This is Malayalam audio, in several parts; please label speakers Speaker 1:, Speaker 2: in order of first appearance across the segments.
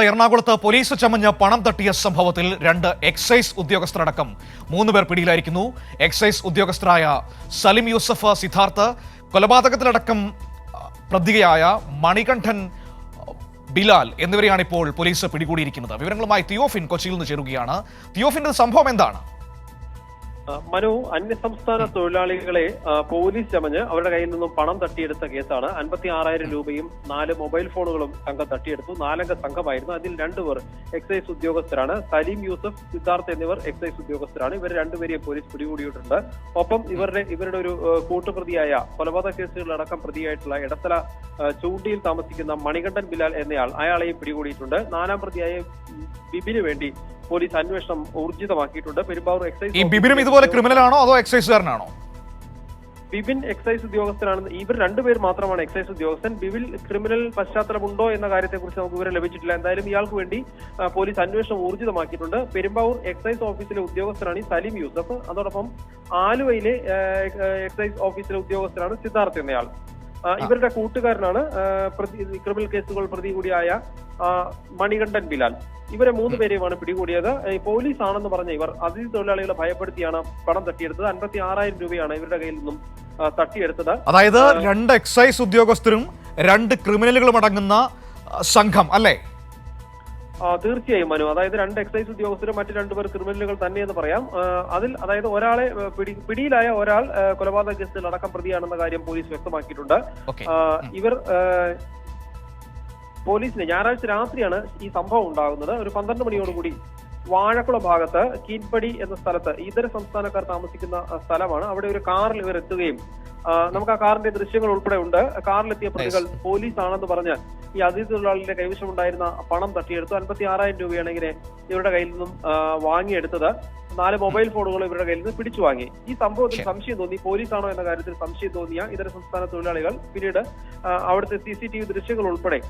Speaker 1: എറണാകുളത്ത് പോലീസ് ചമഞ്ഞ് പണം തട്ടിയ സംഭവത്തിൽ 2 എക്സൈസ് ഉദ്യോഗസ്ഥരടക്കം 3 പേർ പിടിയിലായിരിക്കുന്നു. എക്സൈസ് ഉദ്യോഗസ്ഥരായ സലിം യൂസഫ്, സിദ്ധാർത്ഥ്, കൊലപാതകത്തിലടക്കം പ്രതിയായ മണികണ്ഠൻ, ബിലാൽ എന്നിവരെയാണ് ഇപ്പോൾ പോലീസ് പിടികൂടിയിരിക്കുന്നത്. വിവരങ്ങളുമായി തിയോഫിൻ കൊച്ചിയിൽ നിന്ന് ചേരുകയാണ്. തിയോഫിന്റെ സംഭവം എന്താണ്?
Speaker 2: മനു, അന്യസംസ്ഥാന തൊഴിലാളികളെ പോലീസ് ചമഞ്ഞ് അവരുടെ കയ്യിൽ നിന്നും പണം തട്ടിയെടുത്ത കേസാണ്. 56,000 രൂപയും 4 മൊബൈൽ ഫോണുകളും സംഘം തട്ടിയെടുത്തു. 4 അംഗ സംഘമായിരുന്നു. അതിൽ 2 പേർ എക്സൈസ് ഉദ്യോഗസ്ഥരാണ്. സലീം യൂസഫ്, സിദ്ധാർത്ഥ് എന്നിവർ എക്സൈസ് ഉദ്യോഗസ്ഥരാണ്. ഇവർ 2 പേരെയും പോലീസ് പിടികൂടിയിട്ടുണ്ട്. ഒപ്പം ഇവരുടെ ഒരു കൂട്ടുപ്രതിയായ കൊലപാതക കേസുകളിലടക്കം പ്രതിയായിട്ടുള്ള ഇടത്തല ചൂണ്ടിയിൽ താമസിക്കുന്ന മണികണ്ഠൻ ബിലാൽ എന്നയാൾ, അയാളെയും പിടികൂടിയിട്ടുണ്ട്. 4ാം പ്രതിയായ ബിബിന് വേണ്ടി പോലീസ് അന്വേഷണം ഊർജിതമാക്കിയിട്ടുണ്ട്. പെരുമ്പാവൂർ എക്സൈസ്.
Speaker 1: ഈ ബിബിനും ഇതുപോലെ ക്രിമിനലാണോ അതോ എക്സൈസുകാരനാണോ?
Speaker 2: ബിബിൻ എക്സൈസ് ഉദ്യോഗസ്ഥനാണ്. ഇവർ 2 പേർ മാത്രമാണ് എക്സൈസ് ഉദ്യോഗസ്ഥൻ. ബിബിൽ ക്രിമിനൽ പശ്ചാത്തലമുണ്ടോ എന്ന കാര്യത്തെക്കുറിച്ച് നമുക്ക് വിവരം ലഭിച്ചിട്ടില്ല. എന്തായാലും ഇയാൾക്ക് വേണ്ടി പോലീസ് അന്വേഷണം ഊർജിതമാക്കിയിട്ടുണ്ട്. പെരുമ്പാവൂർ എക്സൈസ് ഓഫീസിലെ ഉദ്യോഗസ്ഥനാണ് ഈ സലീം യൂസഫ്. അതോടൊപ്പം ആലുവയിലെ എക്സൈസ് ഓഫീസിലെ ഉദ്യോഗസ്ഥനാണ് സിദ്ധാർത്ഥ് എന്നയാൾ. ഇവരുടെ കൂട്ടുകാരനാണ് ക്രിമിനൽ കേസുകൾ പ്രതി കൂടിയായ മണികണ്ഠൻ ബിലാൽ. ഇവരെ 3 പേരെയുമാണ് പിടികൂടിയത്. പോലീസ് ആണെന്ന് പറഞ്ഞ ഇവർ അതിഥി തൊഴിലാളികളെ ഭയപ്പെടുത്തിയാണ് പണം തട്ടിയെടുത്തത്. 56,000 രൂപയാണ് ഇവരുടെ കയ്യിൽ നിന്നും തട്ടിയെടുത്തത്.
Speaker 1: അതായത് 2 എക്സൈസ് ഉദ്യോഗസ്ഥരും 2 ക്രിമിനലുകളും അടങ്ങുന്ന സംഘം അല്ലേ?
Speaker 2: തീർച്ചയായും മനു. അതായത് 2 എക്സൈസ് ഉദ്യോഗസ്ഥരും മറ്റു 2 പേർ ക്രിമിനലുകൾ തന്നെയെന്ന് പറയാം. അതിൽ അതായത് ഒരാളെ പിടിയിലായ ഒരാൾ കൊലപാതക കേസിൽ അടക്കം പ്രതിയാണെന്ന കാര്യം പോലീസ് വ്യക്തമാക്കിയിട്ടുണ്ട്. ഇവർ പോലീസിന് ഞായറാഴ്ച രാത്രിയാണ് ഈ സംഭവം ഉണ്ടാകുന്നത്. ഒരു 12 മണിയോടുകൂടി വാഴക്കുളം ഭാഗത്ത് കീൻപടി എന്ന സ്ഥലത്ത് ഇതര സംസ്ഥാനക്കാർ താമസിക്കുന്ന സ്ഥലമാണ്. അവിടെ ഒരു കാറിൽ ഇവർ എത്തുകയും നമുക്ക് ആ കാറിന്റെ ദൃശ്യങ്ങൾ ഉൾപ്പെടെ ഉണ്ട്. കാറിലെത്തിയ പ്രതികൾ പോലീസ് ആണെന്ന് പറഞ്ഞ് ഈ അതിഥി തൊഴിലാളിയുടെ കൈവശമുണ്ടായിരുന്ന പണം തട്ടിയെടുത്തു. 56,000 രൂപയാണ് ഇങ്ങനെ ഇവരുടെ കയ്യിൽ നിന്നും വാങ്ങിയെടുത്തത്. 4 മൊബൈൽ ഫോണുകൾ ഇവരുടെ കയ്യിൽ നിന്ന് പിടിച്ചു വാങ്ങി. ഈ സംഭവത്തിൽ സംശയം തോന്നി, പോലീസാണോ എന്ന കാര്യത്തിൽ സംശയം തോന്നിയ ഇതര സംസ്ഥാന തൊഴിലാളികൾ പിന്നീട് അവിടുത്തെ CCTV ദൃശ്യങ്ങൾ ഉൾപ്പെടെ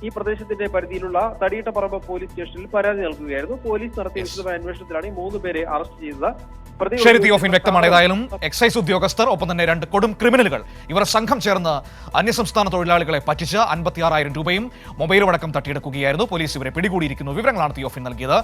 Speaker 2: ഈ പ്രദേശത്തിന്റെ പരിധിയിലുള്ള തടിയിട്ടപ്പറമ്പ് പോലീസ് സ്റ്റേഷനിൽ പരാതി നൽകുകയായിരുന്നു. പോലീസ് നടത്തിയ വിശദമായ അന്വേഷണത്തിലാണ് ഈ 3 പേരെ അറസ്റ്റ് ചെയ്തത്.
Speaker 1: ശരി തിയോഫിൻ, വ്യക്തമാണ്. ഏതായാലും എക്സൈസ് ഉദ്യോഗസ്ഥർ ഒപ്പം തന്നെ 2 കൊടും ക്രിമിനലുകൾ ഇവർ സംഘം ചേർന്ന് അന്യസംസ്ഥാന തൊഴിലാളികളെ പറ്റിച്ച് 56,000 രൂപയും മൊബൈലും അടക്കം തട്ടിയെടുക്കുകയായിരുന്നു. പോലീസ് ഇവരെ പിടികൂടിയിരിക്കുന്നു. വിവരങ്ങളാണ് തിയോഫിൻ നൽകിയത്.